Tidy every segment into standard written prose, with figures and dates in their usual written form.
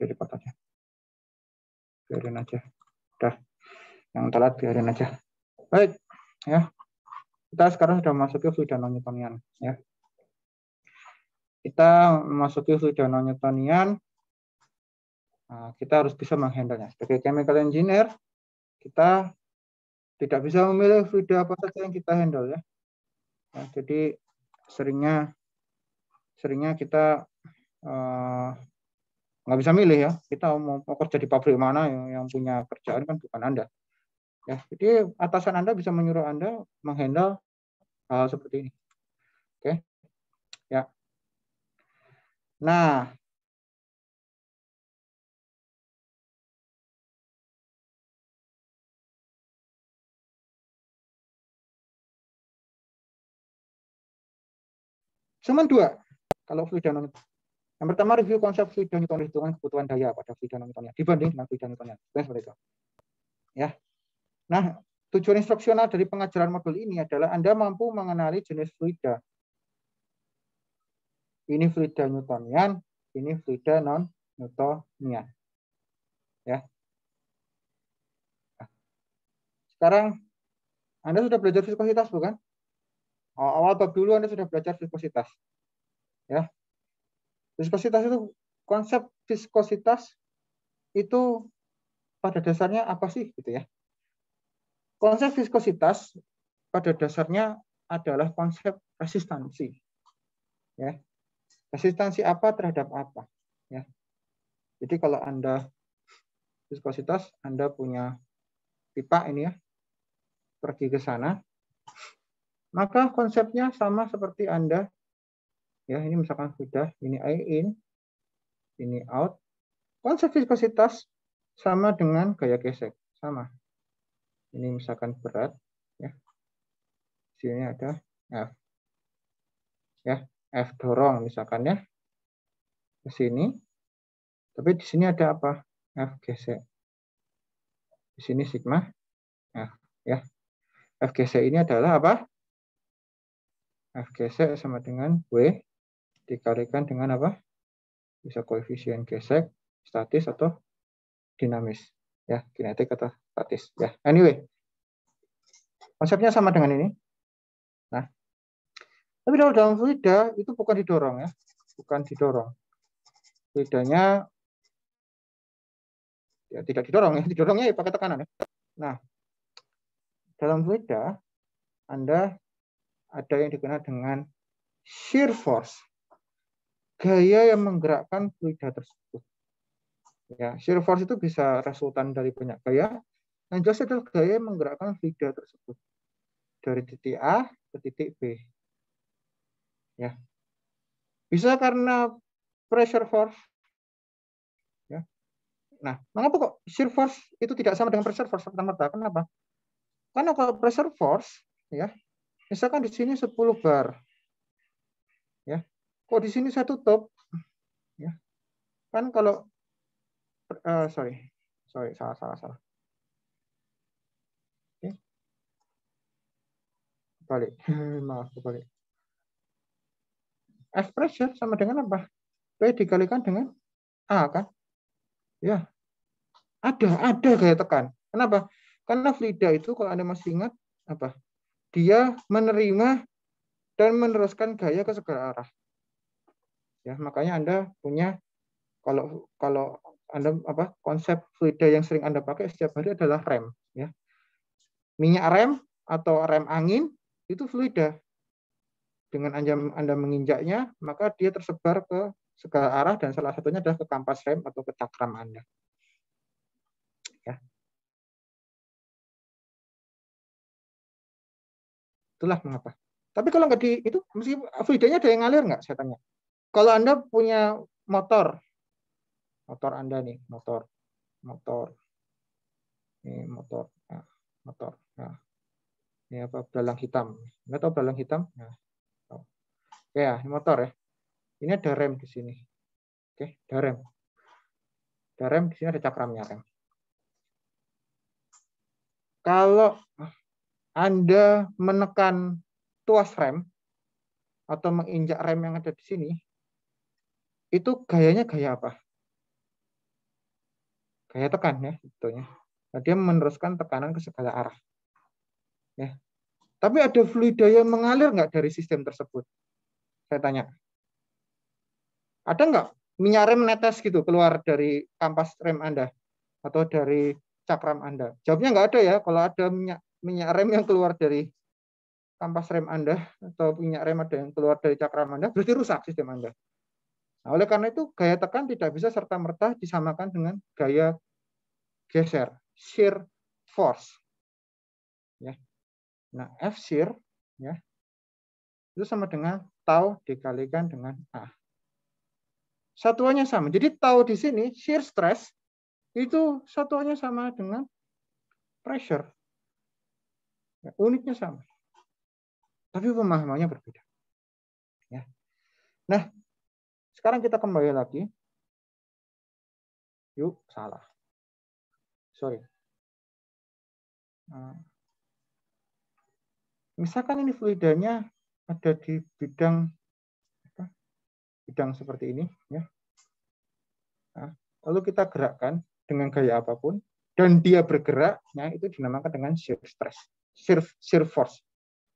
report aja. Biarin aja. Udah. Yang telat biarin aja. Baik, ya. Kita sekarang sudah masuk ke fluid Newtonian, ya. Kita memasuki fluid Newtonian. Nah, kita harus bisa menghandle-nya. Sebagai chemical engineer, kita tidak bisa memilih fluid apa saja yang kita handle, ya. Nah, jadi seringnya kita nggak bisa milih, ya. Kita mau kerja di pabrik mana yang punya kerjaan kan bukan Anda, ya. Jadi atasan Anda bisa menyuruh Anda menghandle hal seperti ini. Oke, ya. Nah, cuma dua kalau fluid Newtonian. Yang pertama, review konsep fluid Newtonian, hitungan kebutuhan daya pada fluid Newtonian dibanding dengan fluid Newtonian. Seperti itu. Ya. Nah, tujuan instruksional dari pengajaran modul ini adalah Anda mampu mengenali jenis fluida. Ini fluida Newtonian, ini fluida non-Newtonian. Ya. Nah, sekarang Anda sudah belajar viskositas, bukan? Awal bab dulu Anda sudah belajar viskositas. Ya. Viskositas itu, konsep viskositas itu pada dasarnya apa sih, gitu ya? Konsep viskositas pada dasarnya adalah konsep resistansi. Ya. Resistansi apa terhadap apa? Ya. Jadi kalau Anda viskositas, Anda punya pipa ini, ya, pergi ke sana, maka konsepnya sama seperti Anda, ya, ini misalkan sudah, ini air in, ini out. Konsep viskositas sama dengan gaya gesek, sama. Ini misalkan berat, ya. Sini ada F, ya, F dorong misalkan, ya, ke sini. Tapi di sini ada apa? F gesek. Di sini sigma F, ya. F gesek ini adalah apa? F gesek sama dengan W dikalikan dengan apa? Bisa koefisien gesek, statis atau dinamis, ya, kinetik atau statis, ya. Anyway, konsepnya sama dengan ini. Nah, tapi kalau dalam fluida itu bukan didorong, ya, bukan didorong. Fluidanya ya tidak didorong, ya, didorongnya ya pakai tekanan, ya. Nah, dalam fluida Anda ada yang dikenal dengan shear force, gaya yang menggerakkan fluida tersebut. Ya, shear force itu bisa resultan dari banyak gaya. Yang jelas adalah gaya yang menggerakkan fluida tersebut dari titik A ke titik B. Ya, bisa karena pressure force. Ya. Nah, mengapa kok shear force itu tidak sama dengan pressure force serta-merta? Kenapa? Karena kalau pressure force, ya, misalkan di sini 10 bar, ya, kok di sini saya tutup, ya, kan kalau sorry, salah. Oke. Balik, maaf, balik. F pressure sama dengan apa? P dikalikan dengan A, kan? Ya, ada gaya tekan. Kenapa? Karena fluida itu kalau Anda masih ingat apa? Dia menerima dan meneruskan gaya ke segala arah. Ya, makanya Anda punya kalau Anda apa? Konsep fluida yang sering Anda pakai setiap hari adalah rem, ya. Minyak rem atau rem angin itu fluida. Dengan Anda menginjaknya, maka dia tersebar ke segala arah dan salah satunya adalah ke kampas rem atau ke cakram Anda. Ya. Itulah mengapa. Tapi kalau nggak di itu, mesti fluidanya ada yang ngalir nggak? Saya tanya. Kalau Anda punya motor Anda nih, motor, ini motor, nah, motor. Nah, ini apa? Belalang hitam. Nggak tahu belalang hitam? Nah, ya, ini motor, ya. Ini ada rem di sini. Oke, ada rem. Ada rem di sini, ada cakramnya rem. Kalau Anda menekan tuas rem atau menginjak rem yang ada di sini, itu gayanya gaya apa? gaya tekan ya sebetulnya. Nah, dia meneruskan tekanan ke segala arah. Ya. Tapi ada fluida yang mengalir nggak dari sistem tersebut? Saya tanya. Ada nggak minyak rem netes gitu keluar dari kampas rem Anda atau dari cakram Anda? Jawabnya nggak ada ya. Kalau ada minyak rem yang keluar dari kampas rem Anda atau minyak rem ada yang keluar dari cakram Anda, berarti rusak sistem Anda. Nah, oleh karena itu gaya tekan tidak bisa serta-merta disamakan dengan gaya geser, shear force. Ya. Nah, F shear ya, itu sama dengan tau dikalikan dengan A. Satuannya sama. Jadi tau di sini shear stress itu satuannya sama dengan pressure. Ya, unitnya sama. Tapi pemahamannya berbeda. Ya. Nah, sekarang kita kembali lagi. Yuk, salah. Sorry. Misalkan ini fluidanya ada di bidang seperti ini, ya. Nah, lalu kita gerakkan dengan gaya apapun, dan dia bergerak, ya, itu dinamakan dengan shear stress, shear force,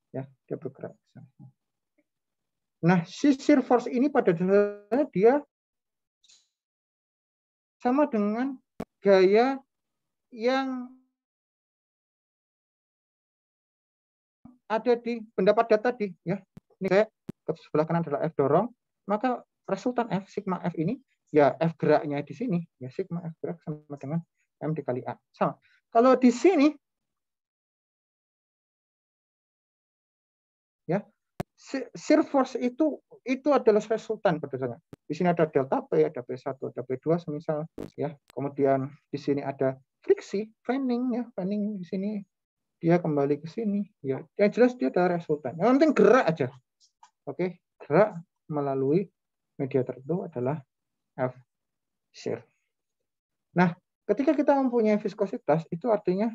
ya, dia bergerak. Nah, si shear force ini pada dasarnya dia sama dengan gaya yang ada di pendapat data tadi, ya. Ini kayak ke sebelah kanan adalah F dorong, maka resultan F sigma F ini ya F geraknya di sini, ya sigma F gerak sama dengan M dikali A. Sama. Kalau di sini ya shear force itu adalah resultan berdasarkan. Di sini ada delta P, ada P1, ada P2 semisal, ya. Kemudian di sini ada friksi, fanning, ya, fanning di sini dia kembali ke sini, ya. Yang jelas dia adalah resultan. Yang penting gerak aja. Oke, gerak melalui media tertentu adalah F shear. Nah, ketika kita mempunyai viskositas, itu artinya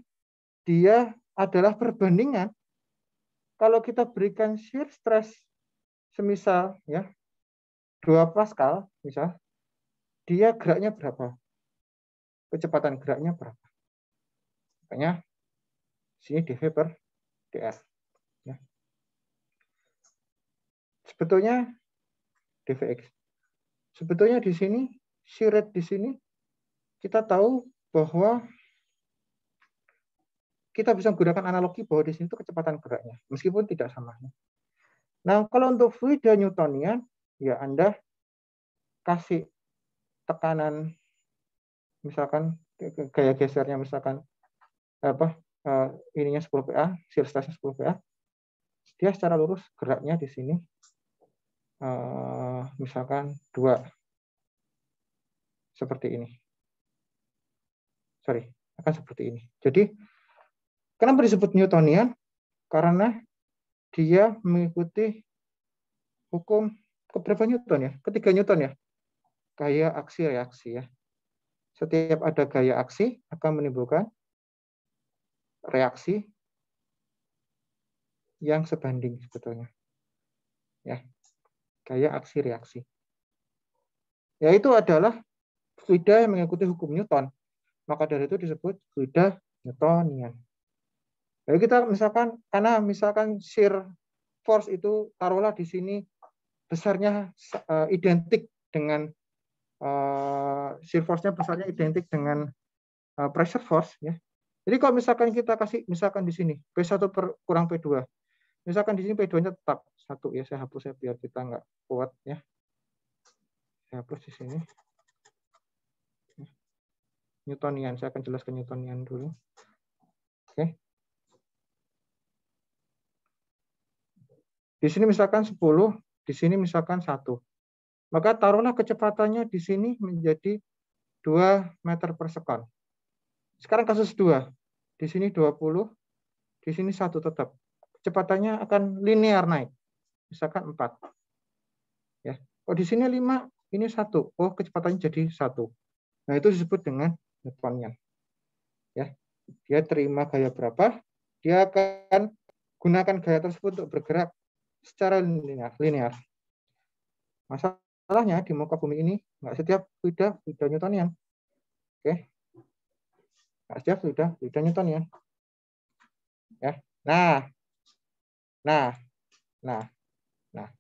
dia adalah perbandingan kalau kita berikan shear stress semisal ya 2 Pascal, misal, dia geraknya berapa? Kecepatan geraknya berapa? Makanya sini dV per dr. Ya. Sebetulnya dvx. Sebetulnya di sini shear rate di sini kita tahu bahwa kita bisa menggunakan analogi bahwa di sini itu kecepatan geraknya, meskipun tidak sama. Nah, kalau untuk fluida Newtonian, ya Anda kasih tekanan, misalkan gaya gesernya misalkan ininya 10 PA, shear stressnya 10 PA, dia secara lurus geraknya di sini misalkan 2 seperti ini. Sorry, akan seperti ini. Jadi kenapa disebut Newtonian? Karena dia mengikuti hukum keberapa Newton ya? Ketiga Newton ya. Gaya aksi reaksi ya. Setiap ada gaya aksi akan menimbulkan reaksi yang sebanding sebetulnya. Ya. Gaya aksi reaksi. Yaitu adalah fluida yang mengikuti hukum Newton. Maka dari itu disebut fluida Newtonian. Jadi kita misalkan, karena misalkan shear force itu taruhlah di sini besarnya identik dengan shear force-nya besarnya identik dengan pressure force ya. Jadi kalau misalkan kita kasih misalkan di sini P1 kurang P2. Misalkan di sini P2-nya tetap 1 ya, saya hapus ya biar kita nggak kuat ya. Saya hapus di sini. Newtonian, saya akan jelaskan Newtonian dulu. Oke. Di sini misalkan 10, di sini misalkan 1. Maka taruhlah kecepatannya di sini menjadi 2 meter per sekon. Sekarang kasus 2. Di sini 20, di sini 1 tetap. Kecepatannya akan linear naik. Misalkan 4. Ya. Oh, di sini 5, ini 1. Oh, kecepatannya jadi 1. Nah, itu disebut dengan Newtonian. Ya. Dia terima gaya berapa, dia akan gunakan gaya tersebut untuk bergerak secara linear. Masalahnya di muka bumi ini nggak setiap fluida Newtonian. Oke. Ada fluida Newtonian. Ya. Nah,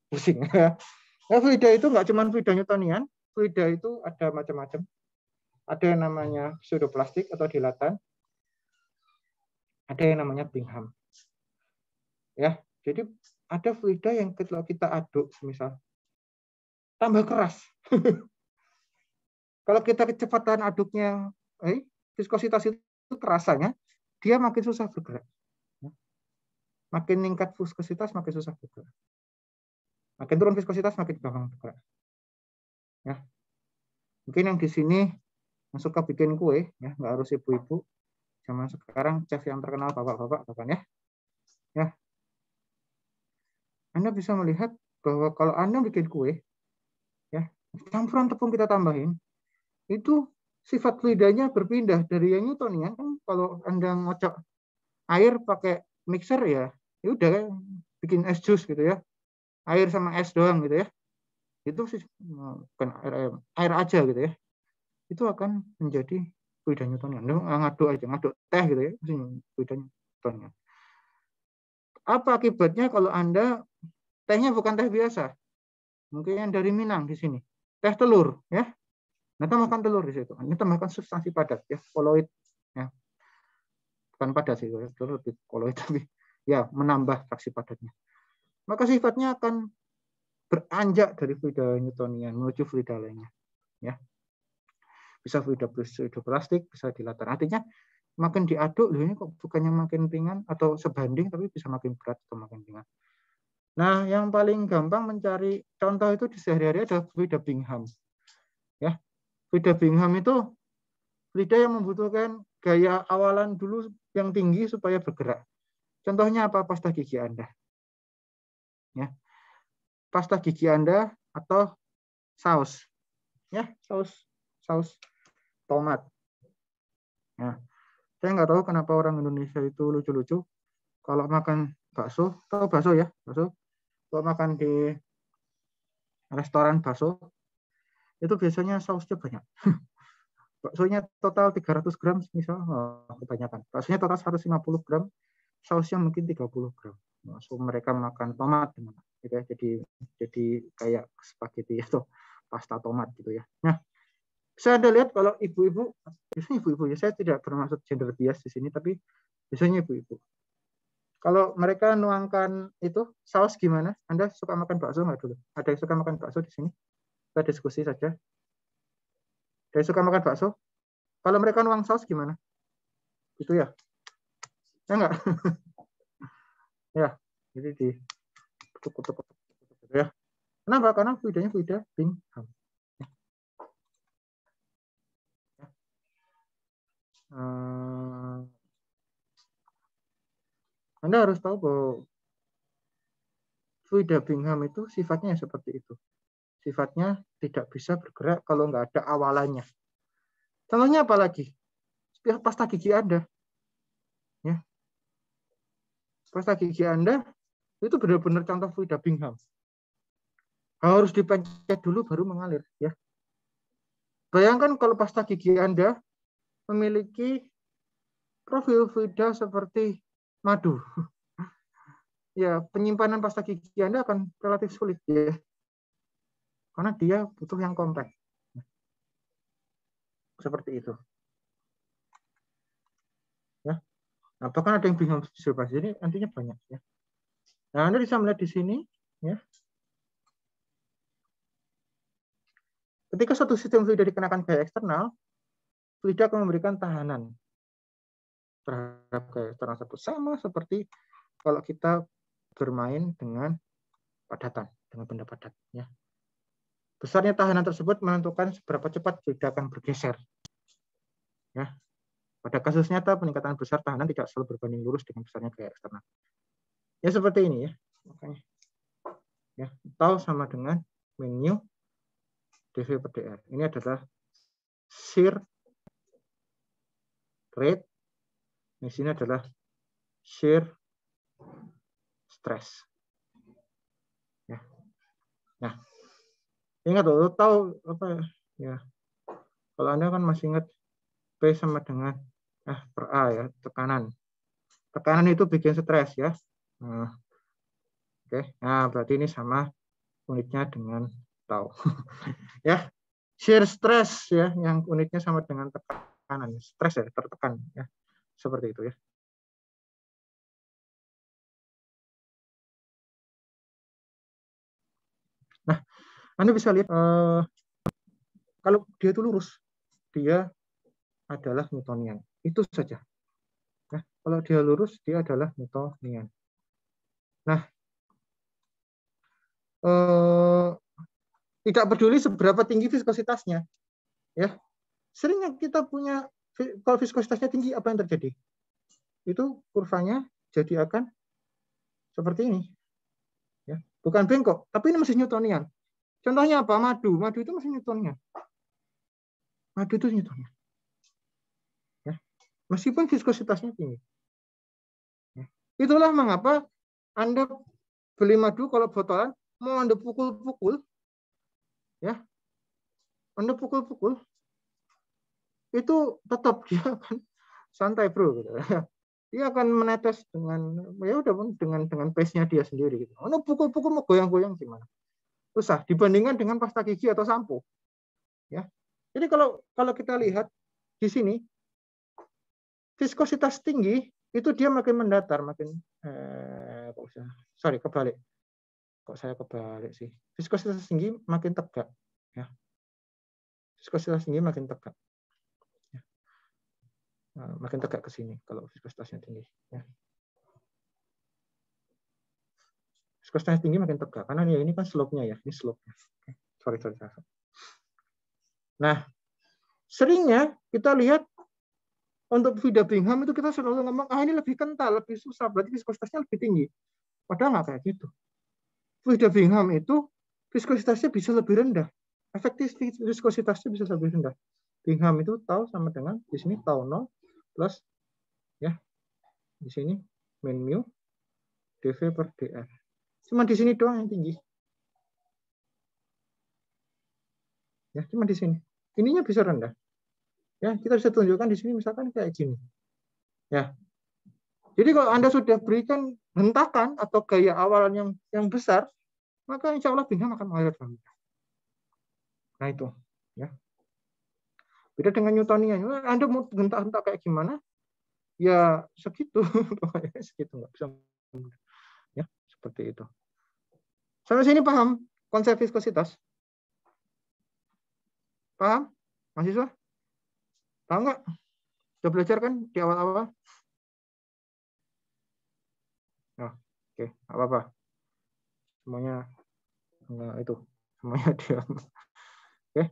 pusing. Nah, fluida itu nggak cuma fluida Newtonian, fluida itu ada macam-macam. Ada yang namanya pseudoplastik atau dilatan, ada yang namanya Bingham. Ya, jadi ada fluida yang kalau kita aduk, misal tambah keras. Kalau kita kecepatan aduknya, viskositas itu kerasanya, dia makin susah bergerak. Makin meningkat viskositas, makin susah bergerak. Makin turun viskositas, makin gampang bergerak. Ya, mungkin yang di sini yang suka bikin kue, ya nggak harus ibu-ibu. Zaman sekarang chef yang terkenal bapak-bapak, bahkan ya. Anda bisa melihat bahwa kalau Anda bikin kue, ya campuran tepung kita tambahin, itu sifat fluidanya berpindah dari yang Newtonian. Kan kalau Anda ngocok air pakai mixer ya udah kan bikin es jus gitu ya, air sama es doang gitu ya, itu bukan air aja gitu ya, itu akan menjadi fluida Newtonian. Ngaduk teh gitu ya, fluida Newtonian. Apa akibatnya kalau Anda tehnya bukan teh biasa, mungkin yang dari Minang di sini, teh telur ya, nah tambahkan telur di situ, ini tambahkan substansi padat ya, koloid ya, bukan padat sih, telur lebih koloid tapi ya menambah fraksi padatnya, maka sifatnya akan beranjak dari fluida Newtonian menuju fluida lainnya ya, bisa fluida plastik, bisa dilatan. Artinya makin diaduk loh, ini kok bukannya makin ringan atau sebanding, tapi bisa makin berat atau makin ringan. Nah, yang paling gampang mencari contoh itu di sehari-hari ada fluida Bingham. Ya, fluida Bingham itu fluida yang membutuhkan gaya awalan dulu yang tinggi supaya bergerak. Contohnya apa? Pasta gigi Anda. Ya. Pasta gigi Anda atau saus. Ya, saus tomat. Nah, saya nggak tahu kenapa orang Indonesia itu lucu-lucu. Kalau makan bakso, tahu bakso ya? Bakso. Kalau makan di restoran bakso, itu biasanya sausnya banyak. Baksonya total 300 gram, misal, kebanyakan. Baksonya total 150 gram, sausnya mungkin 30 gram. So, mereka makan tomat, gitu ya. Jadi kayak spaghetti atau pasta tomat gitu ya. Nah, saya ada lihat kalau ibu-ibu, biasanya ibu-ibu ya, saya tidak bermaksud gender bias di sini, tapi biasanya ibu-ibu. Kalau mereka nuangkan itu saus gimana? Anda suka makan bakso nggak dulu? Ada yang suka makan bakso di sini? Kita diskusi saja. Ada yang suka makan bakso? Kalau mereka nuang saus gimana? Gitu ya? Ya enggak? Ya, jadi di kutuk-kutuk ya. Kenapa? Karena fluidanya fluida Bingham. Anda harus tahu bahwa fluida Bingham itu sifatnya seperti itu. Sifatnya tidak bisa bergerak kalau nggak ada awalannya. Contohnya apa lagi? Pasta gigi Anda. Ya. Pasta gigi Anda itu benar-benar contoh fluida Bingham. Harus dipencet dulu baru mengalir. Ya. Bayangkan kalau pasta gigi Anda memiliki profil fluida seperti madu. Ya, penyimpanan pasta gigi Anda akan relatif sulit ya. Karena dia butuh yang kompak. Seperti itu. Ya. Nah, bahkan ada yang bingung observasi, ini nantinya banyak ya. Nah, Anda bisa melihat di sini ya. Ketika suatu sistem fluida dikenakan gaya eksternal, fluida akan memberikan tahanan terhadap gaya eksternal tersebut, sama seperti kalau kita bermain dengan padatan, dengan benda padat ya. Besarnya tahanan tersebut menentukan seberapa cepat fluida akan bergeser. Ya. Pada kasus nyata, peningkatan besar tahanan tidak selalu berbanding lurus dengan besarnya gaya eksternal. Ya seperti ini ya. Makanya ya, tau sama dengan min dV per dr. Ini adalah shear rate. Di sini adalah shear stress. Ya. Nah, ingat loh, tahu apa ya? Kalau Anda kan masih ingat P sama dengan per A ya, tekanan. Tekanan itu bikin stres ya. Nah, oke. Nah, berarti ini sama unitnya dengan tau. Ya, shear stress ya, yang unitnya sama dengan tekanan. Stres ya, tertekan ya. Seperti itu ya. Nah, Anda bisa lihat kalau dia itu lurus, dia adalah Newtonian. Itu saja. Nah, kalau dia lurus, dia adalah Newtonian. Nah, tidak peduli seberapa tinggi viskositasnya, ya. Seringnya kita punya, kalau viskositasnya tinggi, apa yang terjadi? Itu kurvanya jadi akan seperti ini, ya. Bukan bengkok, tapi ini masih Newtonian. Contohnya apa? Madu. Madu itu masih Newtonian. Madu itu Newtonian. Ya. Meskipun viskositasnya tinggi. Ya. Itulah mengapa Anda beli madu kalau botolan, mau Anda pukul-pukul, ya, Anda pukul-pukul, itu tetap dia akan santai bro, gitu. Dia akan menetes dengan ya udah dengan pace-nya dia sendiri gitu. Anda pukul-pukul mau goyang-goyang gimana? Susah dibandingkan dengan pasta gigi atau sampo, ya. Jadi kalau kita lihat di sini viskositas tinggi itu dia makin mendatar, makin kebalik. Kok saya kebalik sih? Viskositas tinggi makin tegak, ya. Viskositas tinggi makin tegak. Ya. Makin tegak ke sini kalau viskositasnya tinggi, ya. Viskositasnya tinggi makin tegak karena ini kan slope-nya ya, ini slope-nya. Sorry. Nah, seringnya kita lihat untuk Vida Bingham itu kita selalu ngomong, ini lebih kental, lebih susah, berarti viskositasnya lebih tinggi. Padahal nggak kayak gitu. Vida Bingham itu viskositasnya bisa lebih rendah. Efektif viskositasnya bisa lebih rendah. Bingham itu tau sama dengan di sini tau 0 plus ya di sini min mu dv per dr. Cuma di sini doang yang tinggi. Ya, cuma di sini. Ininya bisa rendah. Ya, kita bisa tunjukkan di sini misalkan kayak gini. Ya. Jadi kalau Anda sudah berikan hentakan atau gaya awalan yang besar, maka insya Allah Bingham akan mengalir dalam. Nah itu, ya. Beda dengan Newtonian. Anda mau hentak-hentak kayak gimana? Ya segitu, segitu nggak bisa. Ya seperti itu. Sampai sini paham konsep viskositas? Paham, mahasiswa? Paham nggak? Sudah belajar kan di awal-awal? Nah, oke, apa-apa. Semuanya itu, semuanya diam. Oke.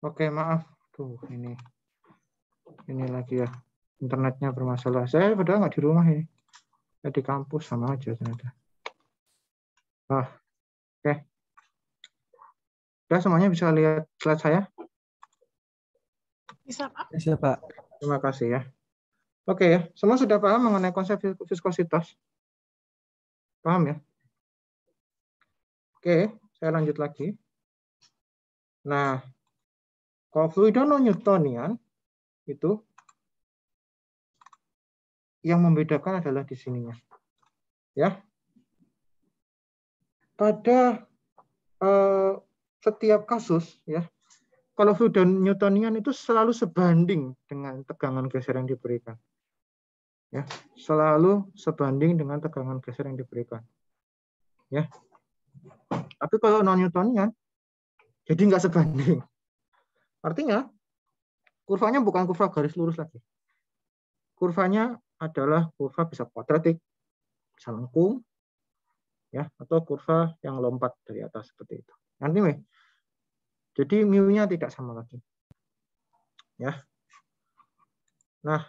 Oke, maaf. Tuh, ini lagi ya. Internetnya bermasalah. Saya padahal nggak di rumah ini. Saya di kampus sama aja ternyata. Oke. Udah semuanya bisa lihat slide saya? Bisa, Pak. Bisa, Pak. Terima kasih ya. Oke ya, semua sudah paham mengenai konsep viskositas? Paham ya? Oke, saya lanjut lagi. Nah, kalau fluida non-Newtonian itu yang membedakan adalah di sininya. Ya. Pada setiap kasus ya, kalau fluida Newtonian itu selalu sebanding dengan tegangan geser yang diberikan. Ya, selalu sebanding dengan tegangan geser yang diberikan. Ya. Tapi kalau non-Newtonian jadi nggak sebanding. Artinya kurvanya bukan kurva garis lurus lagi. Kurvanya adalah kurva bisa kuadratik, bisa lengkung, ya, atau kurva yang lompat dari atas seperti itu. Anyway, jadi mu-nya tidak sama lagi. Ya. Nah,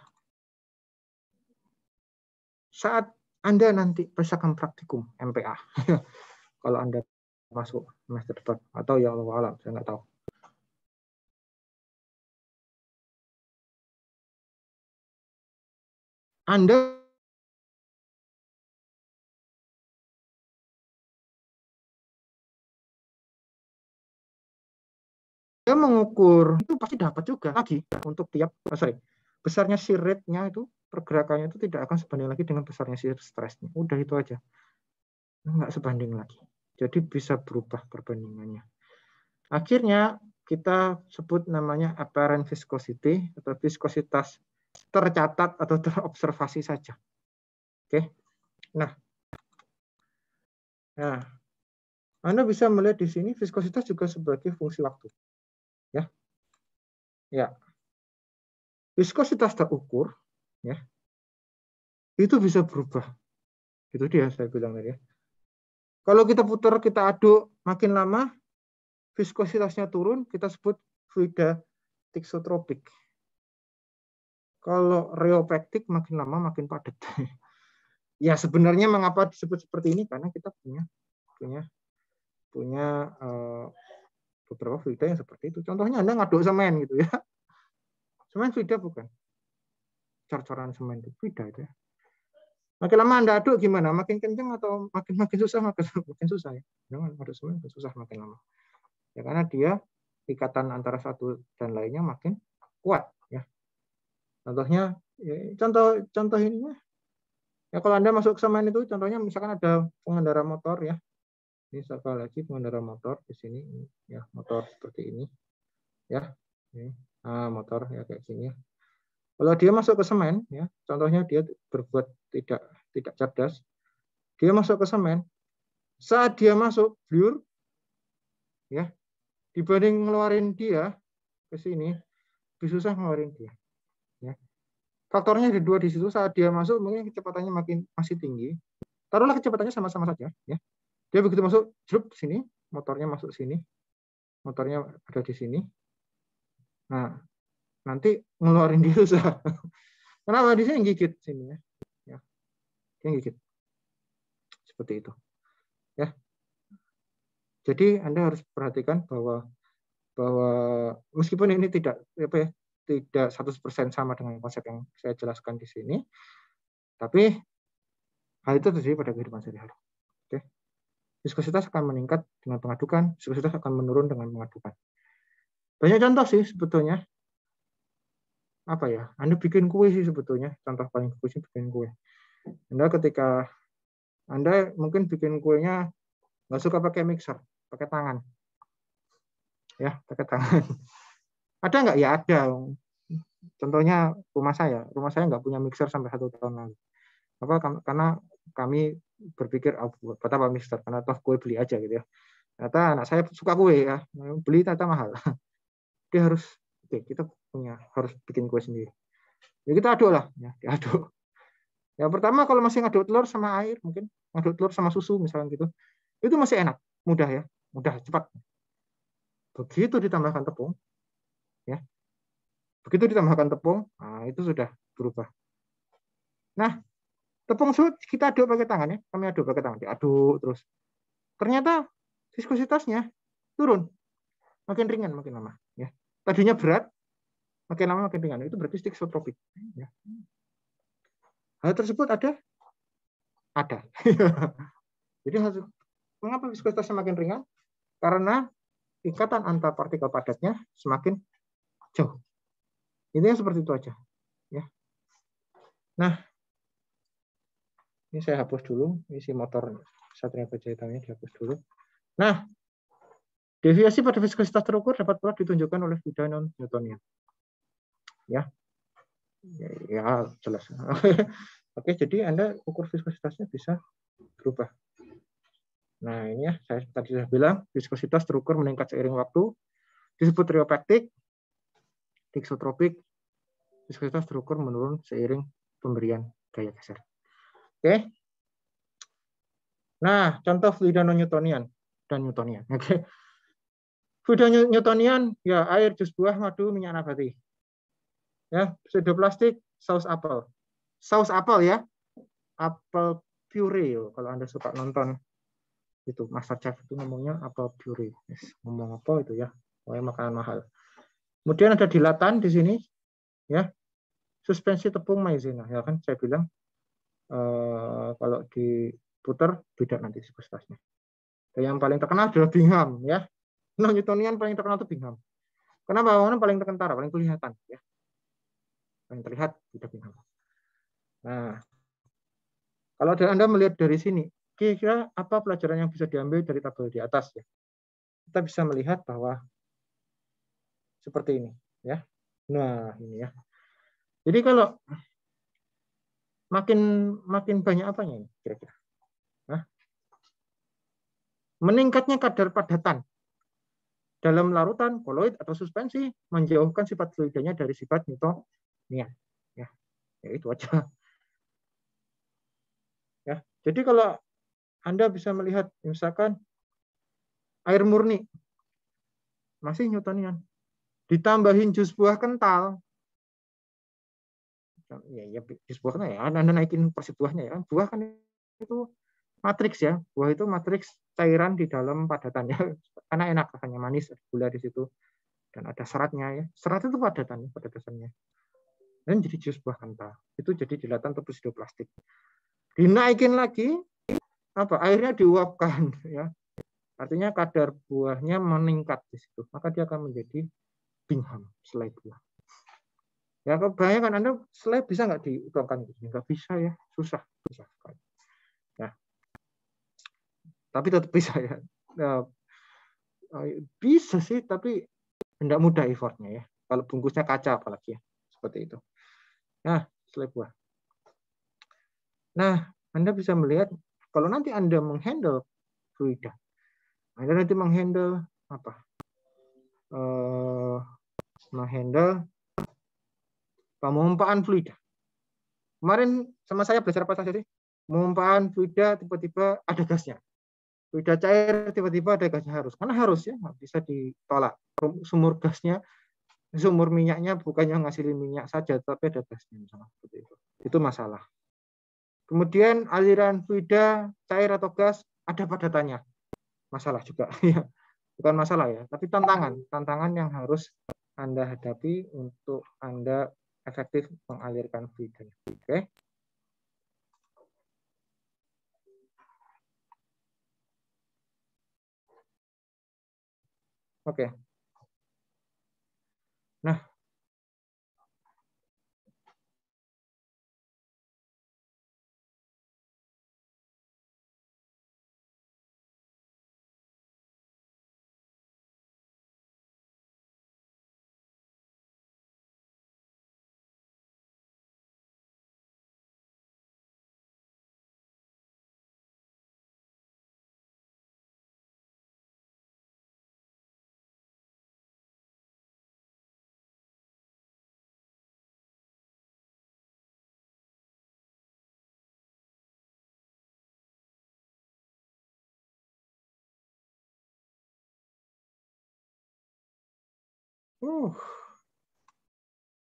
saat Anda nanti persiapan praktikum MPA, kalau Anda masuk semester depan, atau ya Allah alam, saya nggak tahu. Anda mengukur itu pasti dapat juga lagi untuk tiap besarnya shear rate-nya itu, pergerakannya itu tidak akan sebanding lagi dengan besarnya shear stress-nya. Udah itu aja. Nggak sebanding lagi. Jadi bisa berubah perbandingannya. Akhirnya kita sebut namanya apparent viscosity atau viskositas tercatat atau terobservasi saja. Oke. Nah, Anda bisa melihat di sini viskositas juga sebagai fungsi waktu. Ya. Ya. Viskositas terukur ya. Itu bisa berubah. Itu dia saya bilang tadi ya. Kalau kita putar, kita aduk makin lama viskositasnya turun, kita sebut fluida thixotropik. Kalau rheopektik makin lama makin padat. Ya sebenarnya mengapa disebut seperti ini, karena kita punya beberapa fluida yang seperti itu. Contohnya Anda ngaduk semen gitu ya. Semen fluida bukan. Cor-coran semen itu fluida itu ya. Makin lama Anda aduk gimana? Makin kencang atau makin susah? Makin susah ya. Jangan aduk semen makin susah makin lama. Ya karena dia ikatan antara satu dan lainnya makin kuat ya. Contohnya contoh ininya. Ya kalau Anda masuk ke semen itu contohnya misalkan ada pengendara motor ya. Ini sekali lagi pengendara motor di sini ya, motor seperti ini ya. Ini motor ya kayak gini ya. Kalau dia masuk ke semen ya, contohnya dia berbuat tidak cerdas. Dia masuk ke semen. Saat dia masuk blur ya, dibanding ngeluarin dia ke sini lebih susah ngeluarin dia ya. Faktornya ada dua di situ. Saat dia masuk mungkin kecepatannya masih tinggi. Taruhlah kecepatannya sama-sama saja ya. Dia begitu masuk, jrup sini, motornya masuk sini, motornya ada di sini. Nah, nanti ngeluarin dia susah. Kenapa? Di sini gigit sini ya. Dia gigit. Seperti itu. Ya. Jadi Anda harus perhatikan bahwa meskipun ini tidak 100% sama dengan konsep yang saya jelaskan di sini, tapi hal itu terjadi pada kehidupan sehari-hari. Oke. Viskositas akan meningkat dengan pengadukan, viskositas akan menurun dengan mengadukan. Banyak contoh sih sebetulnya. Apa ya? Anda bikin kue sih sebetulnya. Contoh paling bagus sih bikin kue. Ketika Anda mungkin bikin kuenya nggak suka pakai mixer, pakai tangan. Ya, pakai tangan. Ada nggak? Ya ada. Contohnya rumah saya nggak punya mixer sampai 1 tahun lalu. Karena kami berpikir buat apa mixer, karena toh kue beli aja gitu ya. Ternyata anak saya suka kue ya, beli ternyata mahal. Dia harus kita harus bikin kue sendiri. Ya kita aduk lah, ya diaduk. Yang pertama kalau masih ngaduk telur sama air, mungkin ngaduk telur sama susu misalnya gitu, itu masih enak, mudah ya, mudah cepat. Begitu ditambahkan tepung, ya. Begitu ditambahkan tepung, nah itu sudah berubah. Nah, tepung sulit kita aduk pakai tangan ya. Kami aduk pakai tangan, diaduk terus. Ternyata viskositasnya turun, makin ringan makin lama. Ya. Tadinya berat, makin lama makin ringan. Itu berarti stikisotropik. Ya. Hal tersebut ada? Ada. Jadi mengapa viskositasnya makin ringan? Karena ikatan antar partikel padatnya semakin jauh. Intinya seperti itu aja. Ya. Nah, ini saya hapus dulu. Isi motor Satria Baja Hitamnya dihapus dulu. Nah, deviasi pada viskositas terukur dapat pula ditunjukkan oleh fluida non-Newtonian. Ya, jelas. Oke, jadi Anda ukur viskositasnya bisa berubah. Nah, ini ya, saya tadi sudah bilang, viskositas terukur meningkat seiring waktu, disebut rheopektik, diksotropik, viskositas terukur menurun seiring pemberian gaya geser. Oke. Nah, contoh fluida non-Newtonian dan Newtonian. Oke. Fluida Newtonian, ya air, jus buah, madu, minyak nabati. Ya, pseudoplastik, saus apel. Saus apel ya, apel puree. Kalau Anda suka nonton itu MasterChef itu ngomongnya apel puree. Ngomong apa itu ya? Pokoknya makanan mahal. Kemudian ada dilatan di sini, ya, suspensi tepung maizena. Ya kan, saya bilang kalau diputar beda nanti viskositasnya. Yang paling terkenal adalah Bingham, ya. Non-Newtonian paling terkenal itu Bingham. Kenapa? Karena paling terkentara, paling kelihatan, ya. Paling terlihat tidak Bingham. Nah, kalau Anda melihat dari sini, kira-kira apa pelajaran yang bisa diambil dari tabel di atas ya? Kita bisa melihat bahwa seperti ini, ya. Nah, ini ya. Jadi kalau makin banyak apanya ini kira-kira? Nah, meningkatnya kadar padatan dalam larutan, koloid atau suspensi menjauhkan sifat fluidanya dari sifat Newtonian. Ya, itu aja. Ya, jadi kalau Anda bisa melihat misalkan air murni masih Newtonian, ditambahin jus buah kental, ya jus buah kental ya, Anda naikin porsi buahnya ya, buah kan itu matriks ya, buah itu matriks cairan di dalam padatannya, karena enak rasanya manis, ada gula di situ dan ada seratnya ya, serat itu padatan pada dasarnya, dan jadi jus buah kental, itu jadi dilatan atau pseudoplastik, dinaikin lagi apa airnya diuapkan ya. Artinya kadar buahnya meningkat di situ, maka dia akan menjadi Bingham, selai buah. Ya kebanyakan Anda selai bisa nggak dituangkan? Nggak bisa ya, susah sekali. Ya, tapi tetap bisa ya. Bisa sih, tapi tidak mudah effortnya ya. Kalau bungkusnya kaca apalagi ya, seperti itu. Nah, selai buah. Nah, Anda bisa melihat kalau nanti Anda menghandle fluida, Anda nanti menghandle apa? Menghandle pemompaan fluida. Kemarin sama saya belajar apa saja sih? Pemompaan fluida tiba-tiba ada gasnya. Fluida cair tiba-tiba ada gasnya harus. Karena harus ya, nggak bisa ditolak. Sumur gasnya, sumur minyaknya bukannya ngasilin minyak saja, tapi ada gasnya misalnya seperti itu. Itu masalah. Kemudian aliran fluida cair atau gas ada padatannya. Masalah juga ya. Bukan masalah ya, tapi tantangan yang harus Anda hadapi untuk Anda efektif mengalirkan fluida. Oke. Oke. Nah,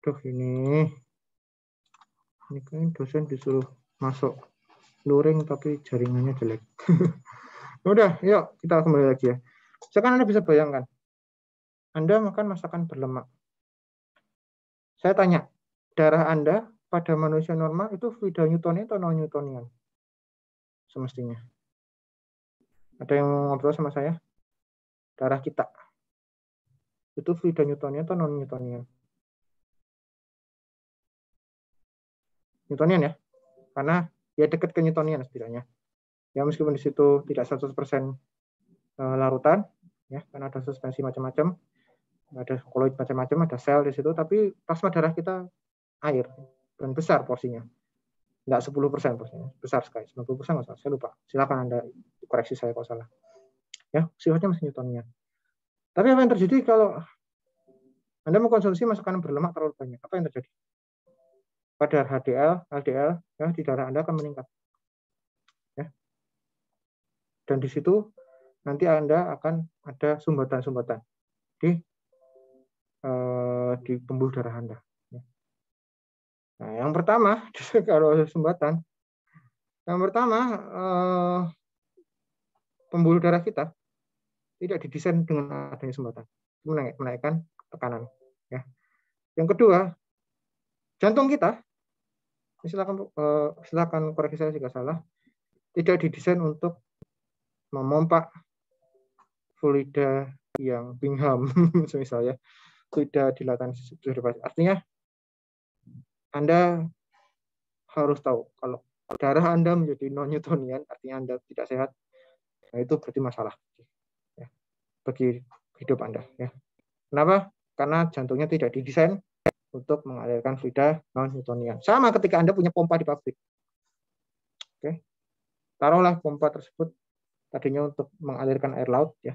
Duh, ini kan dosen disuruh masuk luring tapi jaringannya jelek. Udah, yuk kita kembali lagi ya. Sekarang Anda bisa bayangkan, Anda makan masakan berlemak. Saya tanya, darah Anda pada manusia normal itu fluida Newtonian atau non Newtonian? Semestinya. Ada yang mau ngobrol sama saya? Darah kita itu fluida Newtonian atau non Newtonian? Newtonian ya, karena ya dekat ke Newtonian setidaknya. Ya meskipun di situ tidak 100% larutan, ya karena ada suspensi macam-macam, ada koloid macam-macam, ada sel di situ, tapi plasma darah kita air dan besar porsinya, nggak 10% porsinya, besar sekali, 90% nggak salah, saya lupa. Silakan Anda koreksi saya kalau salah. Ya sifatnya masih Newtonian. Tapi apa yang terjadi kalau Anda mengkonsumsi masakan berlemak terlalu banyak? Apa yang terjadi? Kadar HDL, LDL ya, di darah Anda akan meningkat. Ya. Dan di situ nanti Anda akan ada sumbatan-sumbatan di pembuluh darah Anda. Nah, yang pertama, kalau sumbatan, yang pertama pembuluh darah kita tidak didesain dengan adanya sumbatan, menaikkan tekanan. Ya. Yang kedua, jantung kita, silakan koreksi saya jika salah, tidak didesain untuk memompa fluida yang Bingham, misalnya fluida dilatan. Artinya Anda harus tahu kalau darah Anda menjadi non-Newtonian, artinya Anda tidak sehat, nah itu berarti masalah ya, bagi hidup Anda. Ya. Kenapa? Karena jantungnya tidak didesain untuk mengalirkan fluida non-Newtonian. Sama ketika Anda punya pompa di pabrik. Oke. Taruhlah pompa tersebut tadinya untuk mengalirkan air laut, ya.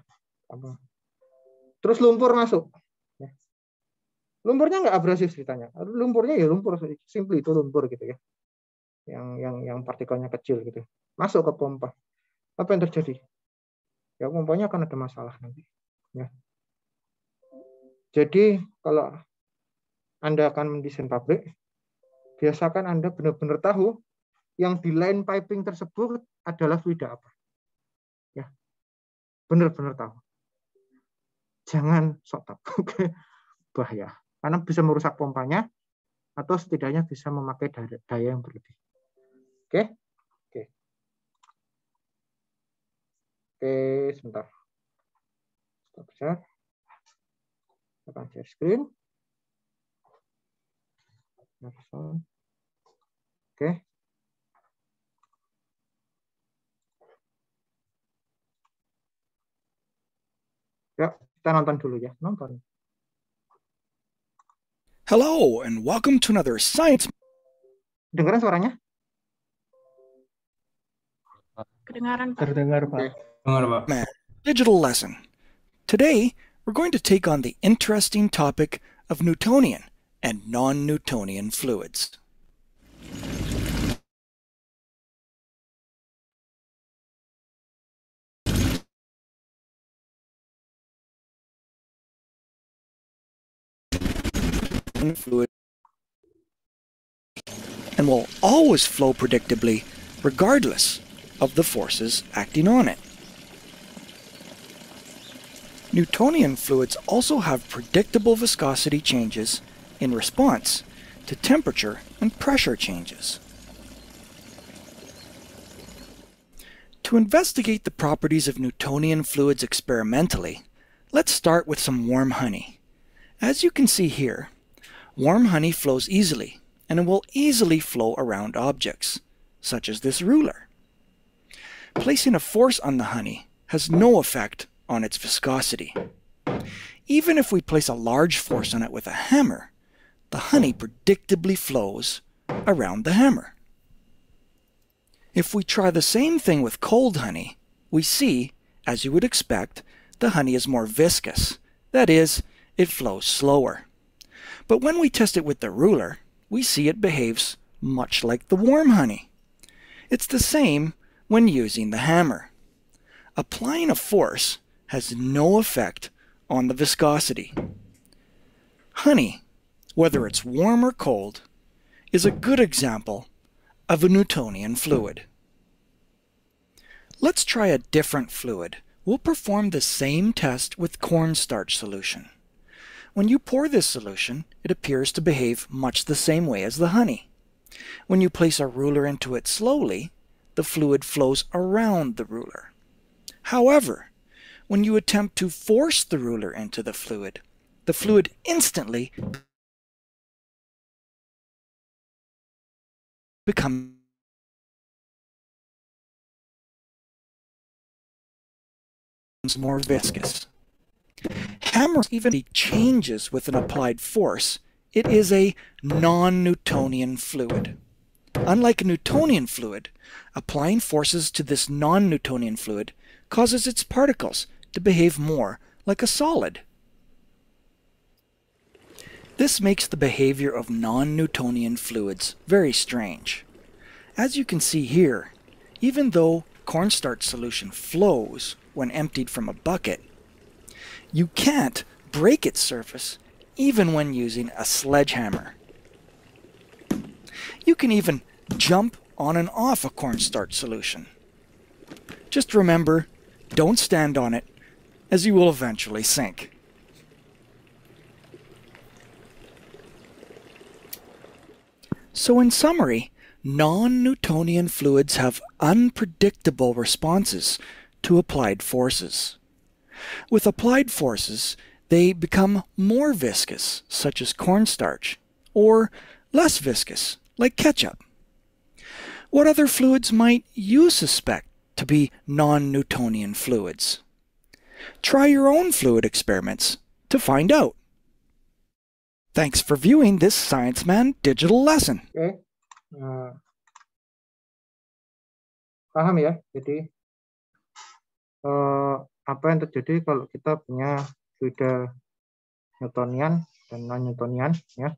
Terus lumpur masuk. Ya. Lumpurnya nggak abrasif ceritanya. Lumpurnya ya lumpur, simply itu lumpur gitu ya. Yang partikelnya kecil gitu. Masuk ke pompa. Apa yang terjadi? Ya pompanya akan ada masalah nanti. Ya. Jadi kalau Anda akan mendesain pabrik, biasakan Anda benar-benar tahu yang di line piping tersebut adalah fluida apa. Ya. Benar-benar tahu. Jangan sok tahu. Oke. Bahaya. Karena bisa merusak pompanya atau setidaknya bisa memakai daya yang berlebih. Oke? Oke. Oke, sebentar. Stop share. Akan share screen. Oke. Ya, kita nonton dulu ya. Nonton. Hello and welcome to another science. Dengaran suaranya? Kedengaran, Pak. Terdengar, Pak. Dengar, Pak. Digital lesson. Today, we're going to take on the interesting topic of Newtonian and non-Newtonian fluids. Fluid and will always flow predictably regardless of the forces acting on it. Newtonian fluids also have predictable viscosity changes in response to temperature and pressure changes. To investigate the properties of Newtonian fluids experimentally, let's start with some warm honey. As you can see here, warm honey flows easily, and it will easily flow around objects, such as this ruler. Placing a force on the honey has no effect on its viscosity. Even if we place a large force on it with a hammer, the honey predictably flows around the hammer. If we try the same thing with cold honey, we see, as you would expect, the honey is more viscous. That is, it flows slower. But when we test it with the ruler, we see it behaves much like the warm honey. It's the same when using the hammer. Applying a force has no effect on the viscosity. Honey, whether it's warm or cold, is a good example of a Newtonian fluid. Let's try a different fluid. We'll perform the same test with cornstarch solution. When you pour this solution, it appears to behave much the same way as the honey. When you place a ruler into it slowly, the fluid flows around the ruler. However, when you attempt to force the ruler into the fluid instantly becomes more viscous. Hammer even changes with an applied force. It is a non-Newtonian fluid. Unlike a Newtonian fluid, applying forces to this non-Newtonian fluid causes its particles to behave more like a solid. This makes the behavior of non-Newtonian fluids very strange. As you can see here, even though cornstarch solution flows when emptied from a bucket, you can't break its surface even when using a sledgehammer. You can even jump on and off a cornstarch solution. Just remember, don't stand on it, as you will eventually sink. So in summary, non-Newtonian fluids have unpredictable responses to applied forces. With applied forces, they become more viscous, such as cornstarch, or less viscous, like ketchup. What other fluids might you suspect to be non-Newtonian fluids? Try your own fluid experiments to find out. Thanks for viewing this ScienceMan digital lesson. Oke. Paham ya? Jadi apa yang terjadi kalau kita punya fluida Newtonian dan non-Newtonian ya.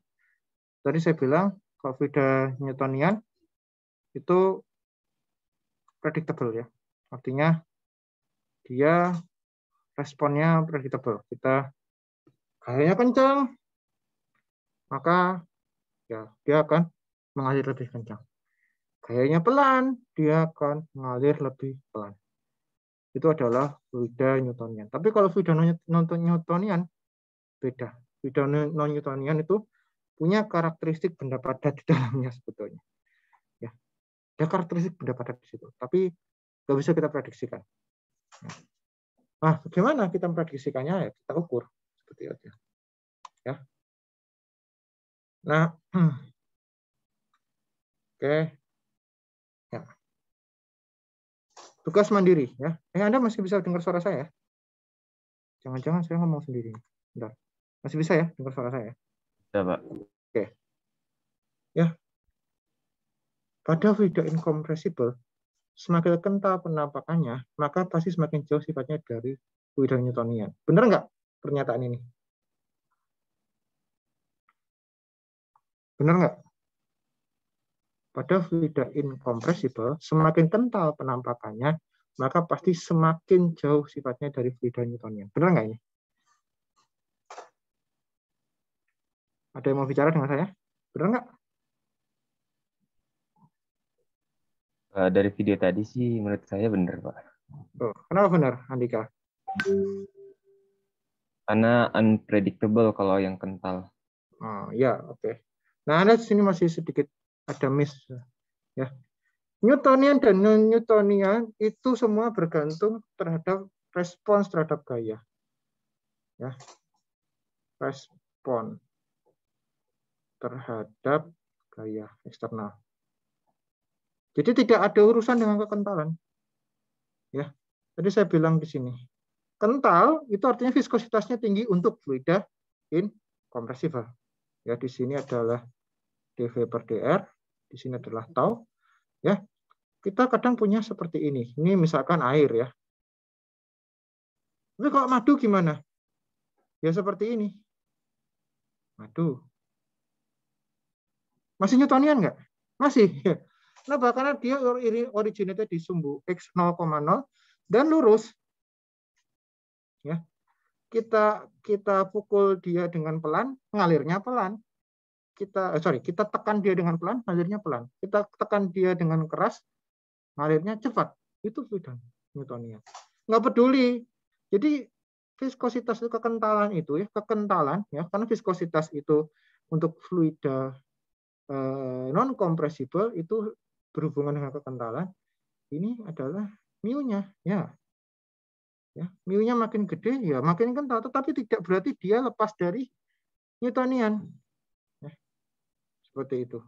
Tadi saya bilang kalau fluida Newtonian itu predictable ya. Artinya dia responnya predictable. Kita gayanya kencang, maka ya dia akan mengalir lebih kencang. Gayanya pelan, dia akan mengalir lebih pelan. Itu adalah fluida Newtonian. Tapi kalau fluida non-Newtonian beda. Fluida non-Newtonian itu punya karakteristik benda padat di dalamnya sebetulnya. Ya, ada karakteristik benda padat di situ. Tapi nggak bisa kita prediksikan. Nah, bagaimana kita memprediksikannya? Ya, kita ukur seperti itu. Ya. Nah, oke. Ya. Tugas mandiri ya. Anda masih bisa dengar suara saya? Jangan-jangan saya ngomong sendiri. Bentar. Masih bisa ya dengar suara saya? Ya, Pak. Oke. Ya. Pada fluida incompressible, semakin kental penampakannya, maka pasti semakin jauh sifatnya dari fluida Newtonian. Benar nggak pernyataan ini? Benar nggak? Pada fluida incompressible, semakin kental penampakannya, maka pasti semakin jauh sifatnya dari fluida Newtonian. Benar nggak ini? Ada yang mau bicara dengan saya? Benar nggak? Dari video tadi sih menurut saya benar, Pak. Oh, kenapa benar, Andika? Karena unpredictable kalau yang kental. Oh, ya, oke. Nah, Anda di sini masih sedikit ada miss ya. Newtonian dan non-Newtonian itu semua bergantung terhadap respons terhadap gaya. Ya. Respon terhadap gaya eksternal. Jadi tidak ada urusan dengan kekentalan. Ya. Tadi saya bilang di sini. Kental itu artinya viskositasnya tinggi untuk fluida incompressible. Ya, di sini adalah dV/dr, di sini adalah tau. Ya, kita kadang punya seperti ini. Ini misalkan air ya. Tapi kalau madu gimana? Ya seperti ini. Madu. Masih Newtonian nggak? Masih. Kenapa? Karena dia originate di sumbu X 0,0 dan lurus. Ya. Kita pukul dia dengan pelan, ngalirnya pelan. kita tekan dia dengan pelan, ngalirnya pelan. Kita tekan dia dengan keras, ngalirnya cepat. Itu fluid Newtonian. Nggak peduli. Jadi viskositas itu kekentalan itu ya, kekentalan ya, karena viskositas itu untuk fluida non compressible itu berhubungan dengan kekentalan. Ini adalah mu-nya ya. Ya, mu-nya makin gede ya makin kental, tetapi tidak berarti dia lepas dari Newtonian. Ya, seperti itu.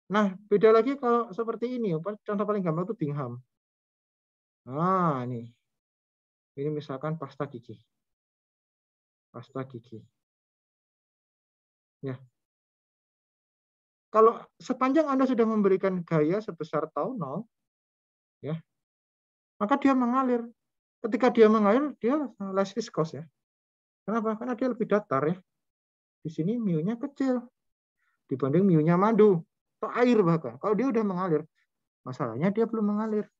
Nah, beda lagi kalau seperti ini. Contoh paling gampang itu Bingham. Nah, ini misalkan pasta gigi. Pasta gigi. Ya. Kalau sepanjang Anda sudah memberikan gaya sebesar tau 0, ya, maka dia mengalir. Ketika dia mengalir, dia less viscous ya. Kenapa? Karena dia lebih datar ya. Di sini mu-nya kecil dibanding mu-nya madu atau air bahkan. Kalau dia udah mengalir, masalahnya dia belum mengalir.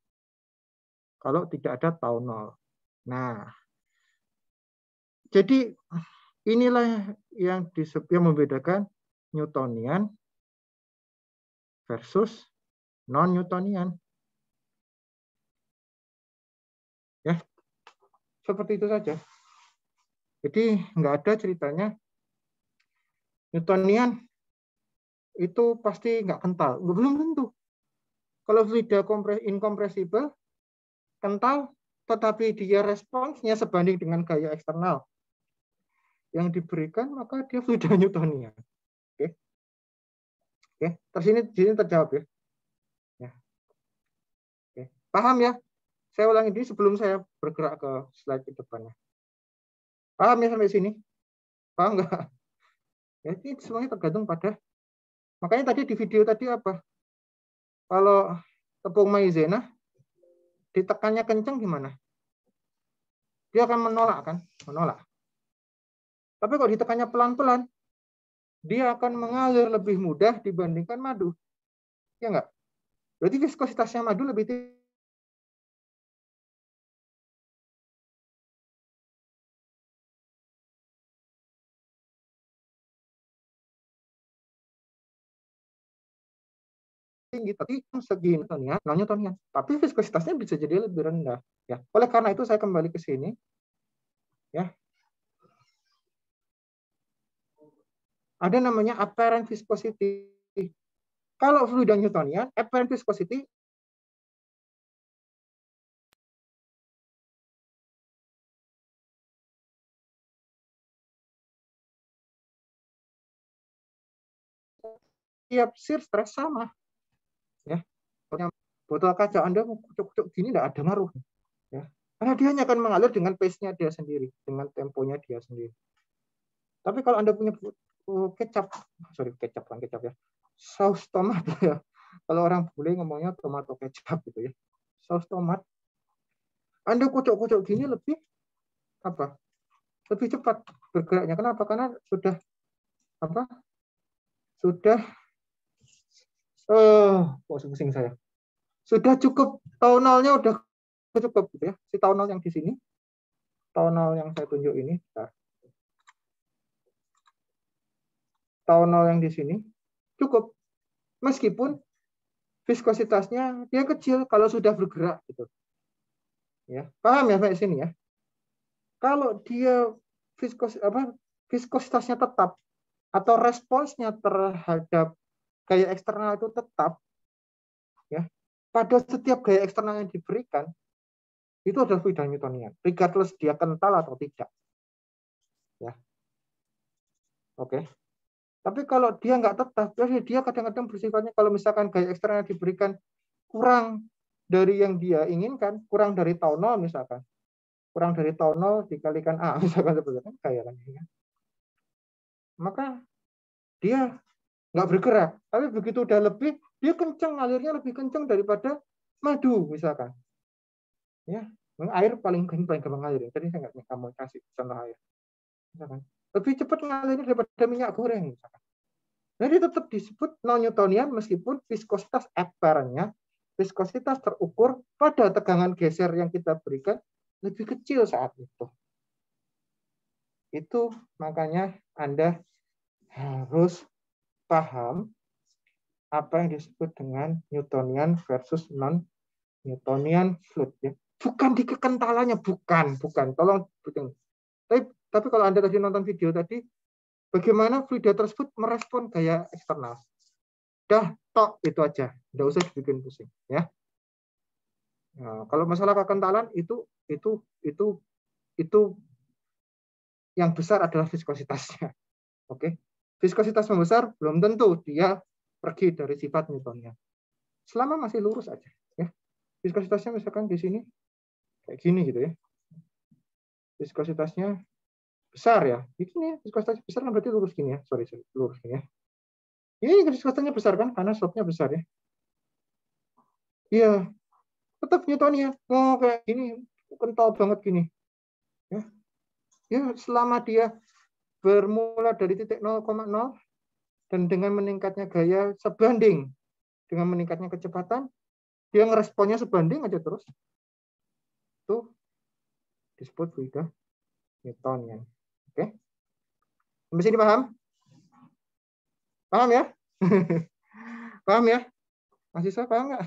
Kalau tidak ada tau 0. Nah, jadi inilah yang membedakan Newtonian versus non-Newtonian. Ya, seperti itu saja. Jadi nggak ada ceritanya Newtonian itu pasti nggak kental. Belum tentu. Kalau fluida incompressible, kental, tetapi dia responsnya sebanding dengan gaya eksternal yang diberikan, maka dia fluida Newtonian. Oke. Oke, di sini terjawab ya. Ya. Oke. Paham ya? Saya ulangi ini sebelum saya bergerak ke slide ke depannya. Paham ya sampai sini? Paham nggak? Ya, ini semuanya tergantung pada. Makanya tadi di video tadi apa? Kalau tepung maizena ditekannya kencang gimana? Dia akan menolak kan? Menolak. Tapi kalau ditekannya pelan-pelan, dia akan mengalir lebih mudah dibandingkan madu. Ya enggak? Berarti viskositasnya madu lebih tinggi, tapi segi Newtonian, non-Newtonian. Tapi viskositasnya bisa jadi lebih rendah. Ya, oleh karena itu saya kembali ke sini. Ya, ada namanya apparent viscosity. Kalau fluida Newtonian, apparent viscosity tiap shear stress sama. Ya, botol kaca Anda kucuk-kucuk gini tidak ada ngaruh. Ya, karena dia hanya akan mengalir dengan pace-nya dia sendiri, dengan temponya dia sendiri. Tapi kalau Anda punya kecap ya, saus tomat ya. Kalau orang bule ngomongnya tomato kecap gitu ya. Saus tomat. Anda kucuk-kucuk gini lebih apa? Lebih cepat bergeraknya. Kenapa? Karena sudah apa? Sudah pusing saya. Sudah cukup tonalnya udah cukup gitu ya. Si tonal yang di sini. Tonal yang saya tunjuk ini, bentar. Tonal yang di sini cukup. Meskipun viskositasnya dia kecil kalau sudah bergerak gitu. Ya, paham ya sampai sini ya? Kalau dia viskositasnya tetap atau responsnya terhadap gaya eksternal itu tetap, ya, pada setiap gaya eksternal yang diberikan itu adalah fluida Newtonian, regardless dia kental atau tidak. Ya, oke. Tapi kalau dia nggak tetap, dia kadang-kadang bersifatnya kalau misalkan gaya eksternal yang diberikan kurang dari yang dia inginkan, kurang dari tau 0 misalkan, kurang dari tau 0 dikalikan A misalkan seperti itu kayak kan, maka dia nggak bergerak. Tapi begitu udah lebih, dia kencang, alirnya lebih kencang daripada madu misalkan. Ya, air paling gampang ngalir. Tadi saya nggak mau kasih contoh air. Misalkan. Lebih cepat ngalirnya daripada minyak goreng misalkan. Jadi tetap disebut non-Newtonian meskipun viskositas apparent-nya, viskositas terukur pada tegangan geser yang kita berikan lebih kecil saat itu. Itu makanya Anda harus paham apa yang disebut dengan Newtonian versus non-Newtonian fluid. Ya. Bukan di kekentalannya, bukan. Tolong, bukan. Tapi kalau Anda tadi nonton video tadi, bagaimana fluida tersebut merespon gaya eksternal. Dah, tok itu aja. Nggak usah dibikin pusing. Ya. Nah, kalau masalah kekentalan itu yang besar adalah viskositasnya. Oke. Viskositas membesar belum tentu dia pergi dari sifat Newtonian. Selama masih lurus aja, ya. Viskositasnya misalkan di sini kayak gini gitu ya. Viskositasnya besar ya. Begini, viskositasnya besar kan berarti lurus gini ya. Sorry, lurus gini ya. Ini viskositasnya besar kan karena slope-nya besar ya. Iya. Tetap Newtonian. Oh, kayak gini, kental banget gini. Ya. Ya, selama dia bermula dari titik 0,0 dan dengan meningkatnya gaya sebanding dengan meningkatnya kecepatan, dia ngeresponnya sebanding aja terus. Itu disebut fluida Newtonian. Oke. Sampai sini paham? Paham ya? Paham ya? Mahasiswa paham nggak?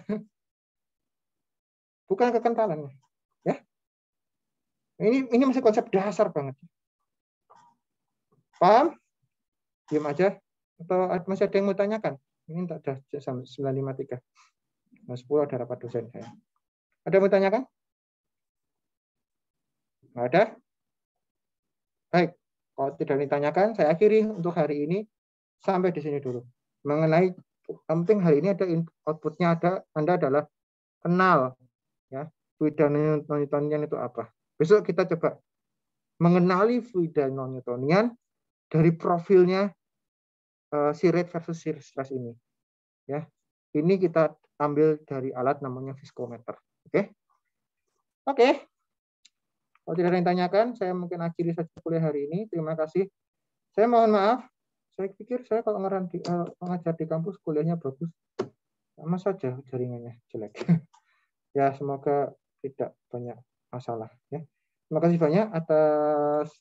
Bukan kekentalannya. Ya. Ini masih konsep dasar banget. Paham? Diam aja. Atau masih ada yang mau tanyakan? Ini tak ada 953. Nah, 10 ada rapat dosen saya. Ada yang mau tanyakan? Nggak ada? Baik. Kalau tidak ditanyakan, saya akhiri untuk hari ini sampai di sini dulu. Mengenai penting hari ini ada outputnya ada. Anda adalah kenal ya fluida non-Newtonian itu apa. Besok kita coba mengenali fluida non-Newtonian dari profilnya shear rate versus shear stress ini. Ya, ini kita ambil dari alat namanya viskometer. Oke, oke. Kalau tidak ada yang tanyakan, saya mungkin akhiri saja kuliah hari ini. Terima kasih. Saya mohon maaf. Saya pikir saya kalau mengajar di kampus kuliahnya bagus, sama saja jaringannya jelek. Ya, semoga tidak banyak masalah. Ya. Terima kasih banyak atas